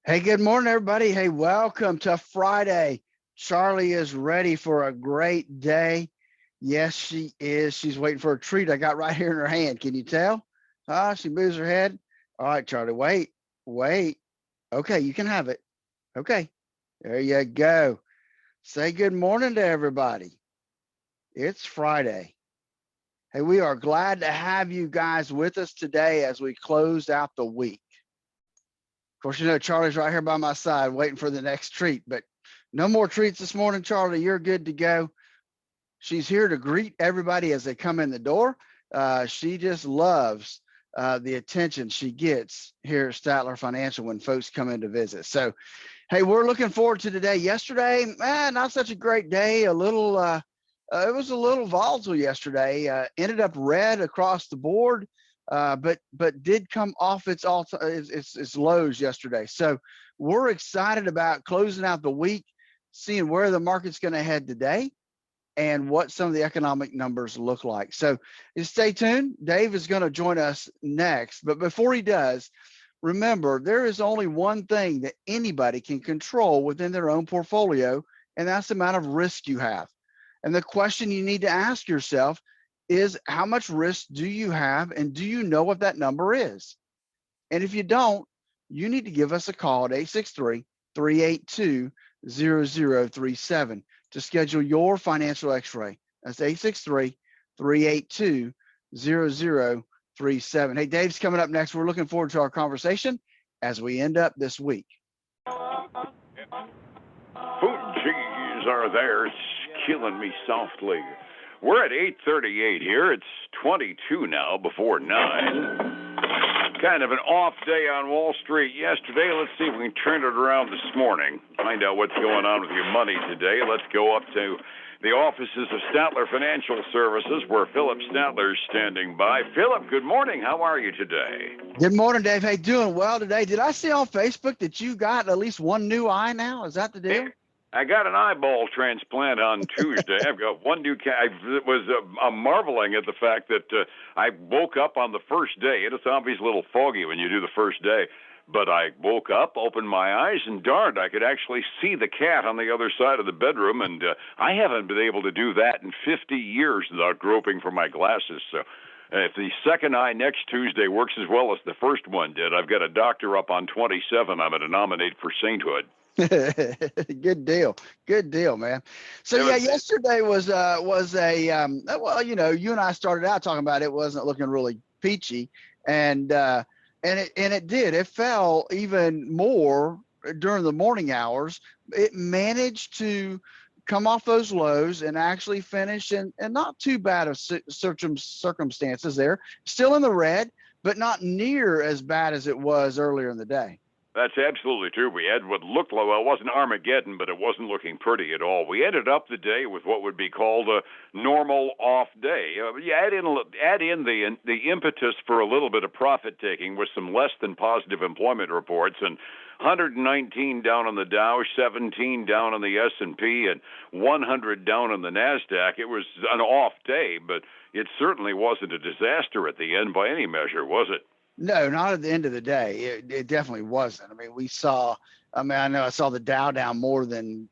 Hey, good morning, everybody. Hey, welcome to Friday. Charlie is ready for a great day. Yes, she is. She's waiting for a treat I got right here in her hand. Can you tell? She moves her head. All right, Charlie, wait. Okay, you can have it. Okay, there you go. Say good morning to everybody. It's Friday. Hey, we are glad to have you guys with us today as we close out the week. Of course, Charlie's right here by my side waiting for the next treat, but no more treats this morning, Charlie. You're good to go. She's here to greet everybody as they come in the door. She just loves the attention she gets here at Statler Financial when folks come in to visit. So, hey, we're looking forward to today. Yesterday, not such a great day. It was a little volatile yesterday. Ended up red across the board. But did come off its lows yesterday. So we're excited about closing out the week, seeing where the market's going to head today and what some of the economic numbers look like. So stay tuned. Dave is going to join us next. But before he does, remember, there is only one thing that anybody can control within their own portfolio, and that's the amount of risk you have. And the question you need to ask yourself is, how much risk do you have, and do you know what that number is? And if you don't, you need to give us a call at 863-382-0037 to schedule your financial x-ray. That's 863-382-0037. Hey, Dave's coming up next. We're looking forward to our conversation as we end up this week. Food and cheese are there. It's killing me softly. We're at 8:38 here. It's 22 now before 9. Kind of an off day on Wall Street yesterday. Let's see if we can turn it around this morning. Find out what's going on with your money today. Let's go up to the offices of Statler Financial Services, where Phillip Statler is standing by. Phillip, good morning. How are you today? Good morning, Dave. Hey, doing well today. Did I see on Facebook that you got at least one new eye now? Is that the deal? I got an eyeball transplant on Tuesday. I've got one new I'm marveling at the fact that I woke up on the first day. And it's obviously a little foggy when you do the first day. But I woke up, opened my eyes, and darned, I could actually see the cat on the other side of the bedroom. And I haven't been able to do that in 50 years without groping for my glasses. So if the second eye next Tuesday works as well as the first one did, I've got a doctor up on 27. I'm going to nominate for sainthood. Good deal, man. So yeah, yesterday was a well, you and I started out talking about it wasn't looking really peachy, and it fell even more during the morning hours. It managed to come off those lows and actually finish in not too bad of circumstances there, still in the red, but not near as bad as it was earlier in the day. That's absolutely true. We had what looked like, well, it wasn't Armageddon, but it wasn't looking pretty at all. We ended up the day with what would be called a normal off day. You add in the impetus for a little bit of profit taking with some less than positive employment reports, and 119 down on the Dow, 17 down on the S&P, and 100 down on the NASDAQ. It was an off day, but it certainly wasn't a disaster at the end by any measure, was it? No, not at the end of the day. It definitely wasn't. I mean, I know I saw the Dow down more than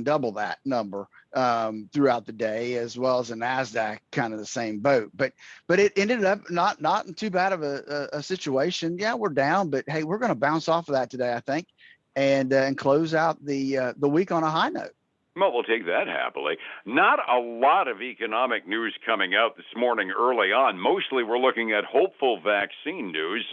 double that number throughout the day, as well as the NASDAQ, kind of the same boat. But it ended up not in too bad of a situation. Yeah, we're down, but hey, we're going to bounce off of that today, I think, and close out the week on a high note. Well, we'll take that happily. Not a lot of economic news coming out this morning early on. Mostly we're looking at hopeful vaccine news.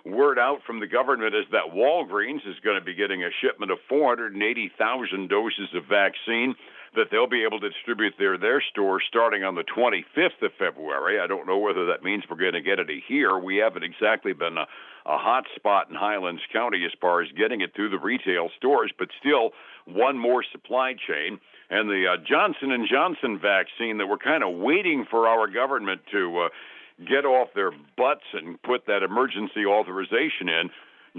Word out from the government is that Walgreens is going to be getting a shipment of 480,000 doses of vaccine that they'll be able to distribute their stores starting on the 25th of February. I don't know whether that means we're going to get it here. We haven't exactly been a hot spot in Highlands County as far as getting it through the retail stores, but still one more supply chain. And the Johnson & Johnson vaccine that we're kind of waiting for our government to get off their butts and put that emergency authorization in.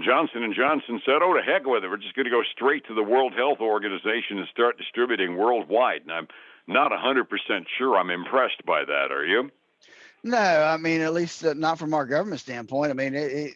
Johnson & Johnson said, oh, to heck with it. We're just going to go straight to the World Health Organization and start distributing worldwide. And I'm not 100% sure I'm impressed by that. Are you? No, I mean, at least not from our government standpoint. I mean,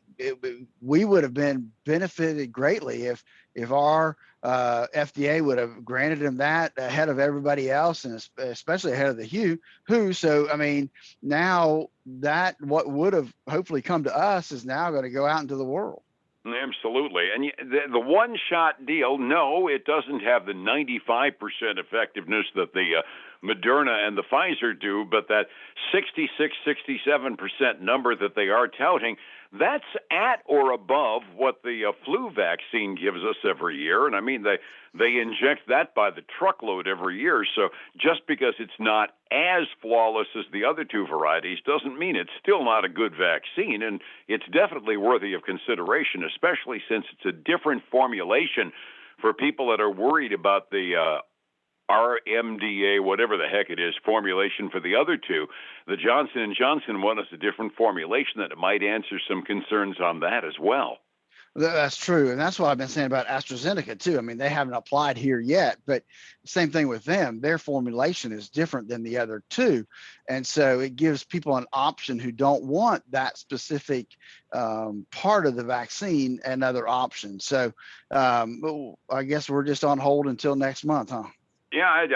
we would have been benefited greatly if our FDA would have granted them that ahead of everybody else, and especially ahead of the WHO. So, I mean, now that what would have hopefully come to us is now going to go out into the world. Absolutely. And the one-shot deal, no, it doesn't have the 95% effectiveness that the Moderna and the Pfizer do, but that 66, 67% number that they are touting, that's at or above what the flu vaccine gives us every year. And I mean, they inject that by the truckload every year. So just because it's not as flawless as the other two varieties doesn't mean it's still not a good vaccine. And it's definitely worthy of consideration, especially since it's a different formulation for people that are worried about the RMDA, whatever the heck it is, formulation for the other two. The Johnson & Johnson one is a different formulation that might answer some concerns on that as well. That's true. And that's what I've been saying about AstraZeneca too. I mean, they haven't applied here yet, but same thing with them. Their formulation is different than the other two. And so it gives people an option who don't want that specific part of the vaccine, another option. So I guess we're just on hold until next month, huh? Yeah,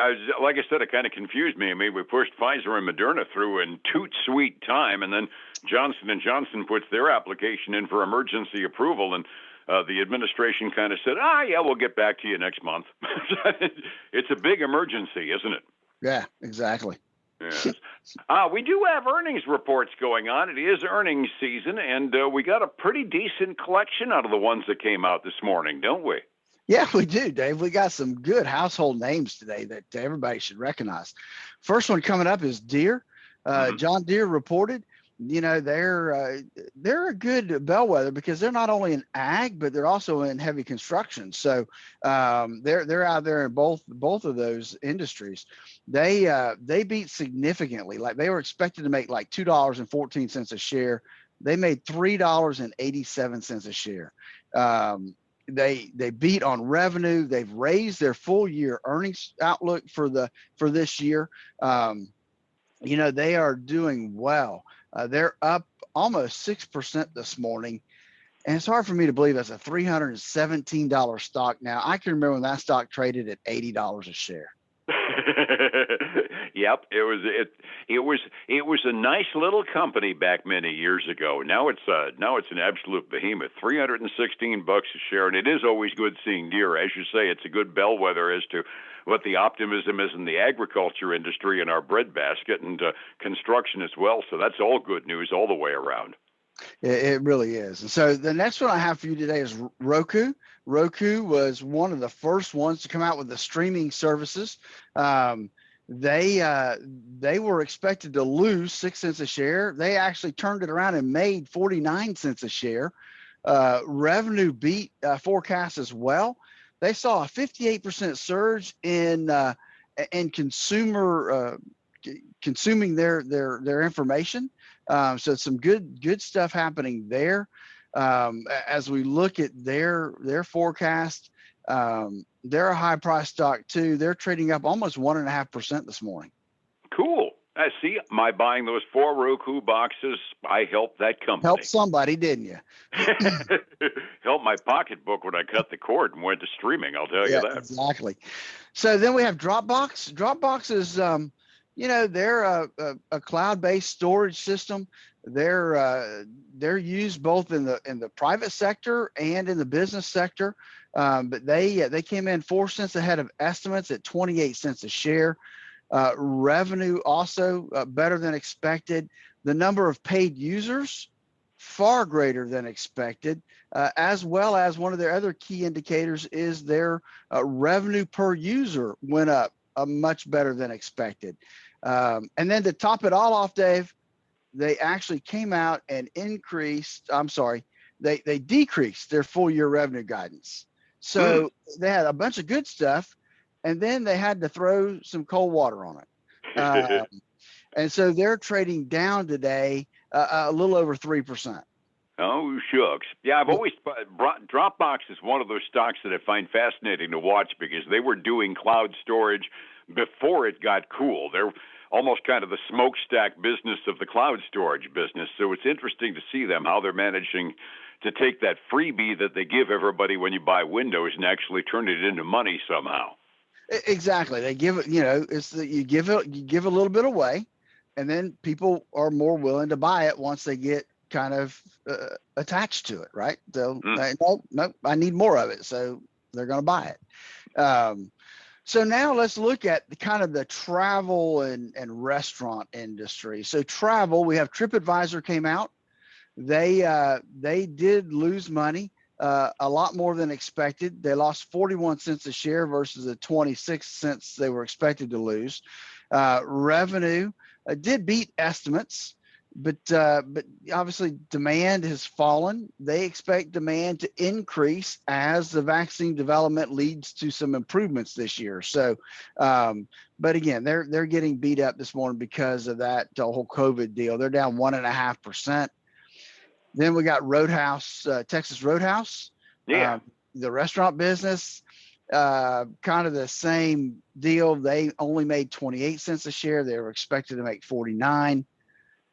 like I said, it kind of confused me. I mean, we pushed Pfizer and Moderna through in toot sweet time, and then Johnson & Johnson puts their application in for emergency approval, and the administration kind of said, yeah, we'll get back to you next month. It's a big emergency, isn't it? Yeah, exactly. Yes. We do have earnings reports going on. It is earnings season, and we got a pretty decent collection out of the ones that came out this morning, don't we? Yeah, we do, Dave. We got some good household names today that everybody should recognize. First one coming up is Deere. John Deere reported. You know, they're a good bellwether because they're not only in ag, but they're also in heavy construction. So they're out there in both of those industries. They beat significantly. Like they were expected to make like $2.14 a share. They made $3.87 a share. They beat on revenue. They've raised their full year earnings outlook for this year. You know, they are doing well. They're up almost 6% this morning. And it's hard for me to believe that's a $317 stock now. I can remember when that stock traded at $80 a share. Yep, it was a nice little company back many years ago. Now it's an absolute behemoth, $316 a share, and it is always good seeing Deere. As you say, it's a good bellwether as to what the optimism is in the agriculture industry and our breadbasket and construction as well. So that's all good news all the way around. It really is. And so the next one I have for you today is Roku. Roku was one of the first ones to come out with the streaming services. They were expected to lose 6 cents a share. They actually turned it around and made 49 cents a share. Revenue beat forecast as well. They saw a 58% surge in consumer consuming their information. So some good stuff happening there. As we look at their forecast, they're a high price stock too. They're trading up almost 1.5% this morning. Cool. I see. My buying those 4 Roku boxes, I helped that company. Helped somebody, didn't you? Helped my pocketbook when I cut the cord and went to streaming. I'll tell you that. Exactly. So then we have Dropbox. Dropbox is, you know, they're a cloud-based storage system. They're used both in the private sector and in the business sector. But they came in 4 cents ahead of estimates at 28 cents a share. Revenue also better than expected. The number of paid users far greater than expected, as well as one of their other key indicators is their revenue per user went up much better than expected. And then to top it all off, Dave, they actually came out and they decreased their full year revenue guidance. So they had a bunch of good stuff, and then they had to throw some cold water on it. And so they're trading down today a little over 3%. Oh, shucks. Yeah, I've always Dropbox is one of those stocks that I find fascinating to watch because they were doing cloud storage before it got cool. They're almost kind of the smokestack business of the cloud storage business. So it's interesting to see them, how they're managing to take that freebie that they give everybody when you buy Windows and actually turn it into money somehow. Exactly. They give it, you give a little bit away, and then people are more willing to buy it once they get kind of attached to it, right? So no, I need more of it, so they're going to buy it. So now let's look at the travel and restaurant industry. So travel, we have Tripadvisor came out. They did lose money, a lot more than expected. They lost 41 cents a share versus the 26 cents they were expected to lose. Revenue did beat estimates, but obviously demand has fallen. They expect demand to increase as the vaccine development leads to some improvements this year. So, but again, they're getting beat up this morning because of that whole COVID deal. They're down 1.5%. Then we got Roadhouse, Texas Roadhouse. Yeah. The restaurant business, kind of the same deal. They only made 28 cents a share. They were expected to make 49.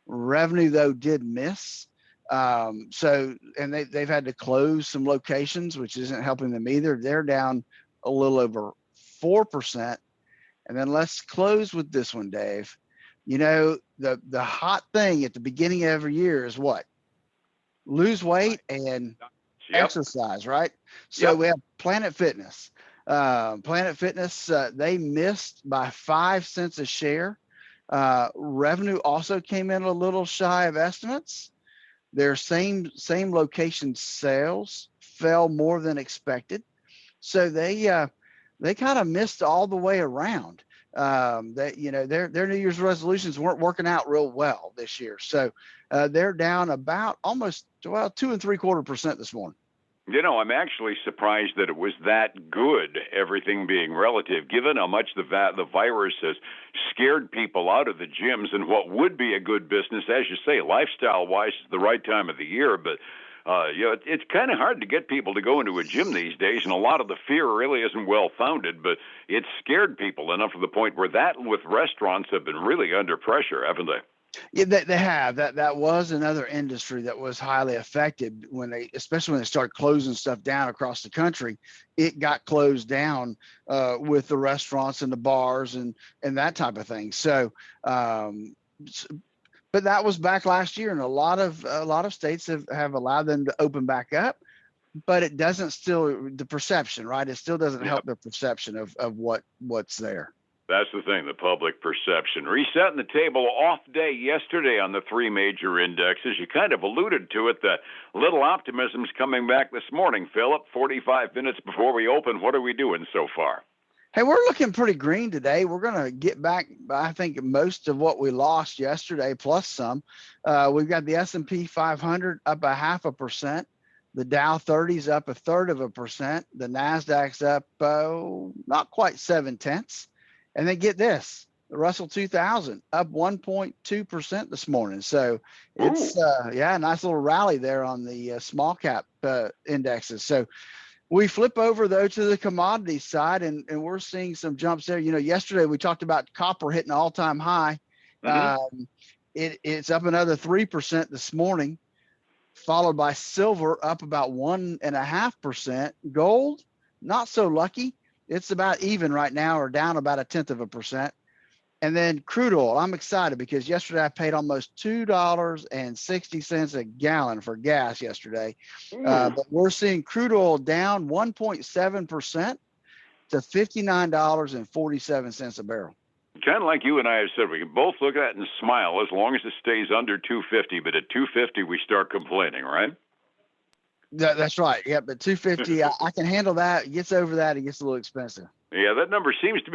Revenue, though, did miss. And they've had to close some locations, which isn't helping them either. They're down a little over 4%. And then let's close with this one, Dave. The hot thing at the beginning of every year is what? Lose weight and exercise, right? So we have Planet Fitness. Planet Fitness, they missed by 5 cents a share. Revenue also came in a little shy of estimates. Their same location sales fell more than expected. So they kind of missed all the way around. Their New Year's resolutions weren't working out real well this year. So they're down about almost 2.75% this morning. I'm actually surprised that it was that good, everything being relative, given how much the virus has scared people out of the gyms and what would be a good business. As you say, lifestyle-wise, it's the right time of the year, but it's kind of hard to get people to go into a gym these days, and a lot of the fear really isn't well-founded, but it's scared people enough to the point where that with restaurants have been really under pressure, haven't they? Yeah, they have. That was another industry that was highly affected especially when they started closing stuff down across the country. It got closed down with the restaurants and the bars and that type of thing. So, but that was back last year, and a lot of states have allowed them to open back up. But it doesn't the perception, right? It still doesn't help the perception of what's there. That's the thing, the public perception. Resetting the table, off day yesterday on the three major indexes. You kind of alluded to it. The little optimism's coming back this morning, Phillip. 45 minutes before we open, what are we doing so far? Hey, we're looking pretty green today. We're going to get back, I think, most of what we lost yesterday, plus some. We've got the S&P 500 up 0.5%. The Dow 30's up 0.33%. The NASDAQ's up not quite 0.7. And then get this, the Russell 2000 up 1.2% this morning. So it's, a nice little rally there on the small cap indexes. So we flip over, though, to the commodities side, and we're seeing some jumps there. Yesterday we talked about copper hitting an all-time high. Mm-hmm. It's up another 3% this morning, followed by silver up about 1.5%. Gold, not so lucky. It's about even right now, or down about 0.1%. And then crude oil, I'm excited because yesterday I paid almost $2.60 a gallon for gas yesterday. But we're seeing crude oil down 1.7% to $59.47 a barrel. Kind of like you and I have said, we can both look at it and smile as long as it stays under 250. But at 250, we start complaining, right? That's right. Yeah, but 250, I can handle that. It gets over that, it gets a little expensive. Yeah, that number seems to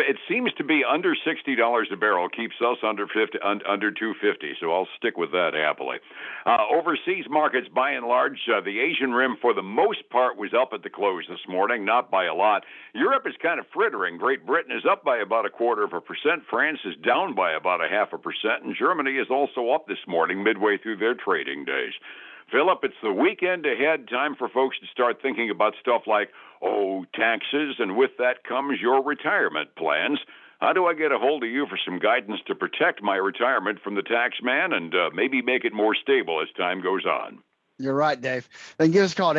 be under $60 a barrel. Keeps us under 250. So I'll stick with that happily. Overseas markets, by and large, the Asian rim for the most part was up at the close this morning, not by a lot. Europe is kind of frittering. Great Britain is up by about 0.25%. France is down by about 0.5%, and Germany is also up this morning, midway through their trading days. Phillip, it's the weekend ahead. Time for folks to start thinking about stuff like, taxes, and with that comes your retirement plans. How do I get a hold of you for some guidance to protect my retirement from the tax man and maybe make it more stable as time goes on? You're right, Dave. Then give us a call at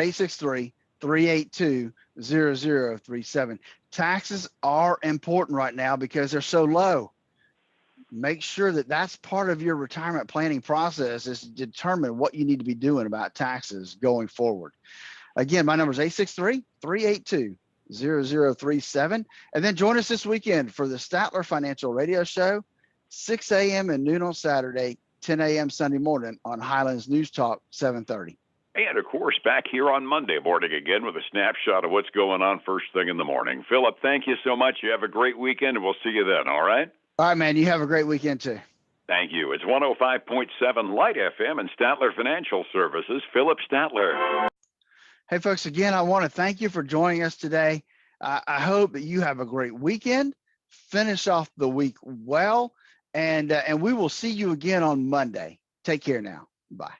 863-382-0037. Taxes are important right now because they're so low. Make sure that that's part of your retirement planning process, is to determine what you need to be doing about taxes going forward. Again, my number is 863-382-0037. And then join us this weekend for the Statler Financial Radio Show, 6 a.m. and noon on Saturday, 10 a.m. Sunday morning on Highlands News Talk 730. And, of course, back here on Monday morning again with a snapshot of what's going on first thing in the morning. Phillip, thank you so much. You have a great weekend, and we'll see you then, all right? All right, man. You have a great weekend, too. Thank you. It's 105.7 Light FM and Statler Financial Services. Phillip Statler. Hey, folks, again, I want to thank you for joining us today. I hope that you have a great weekend. Finish off the week well, and we will see you again on Monday. Take care now. Bye.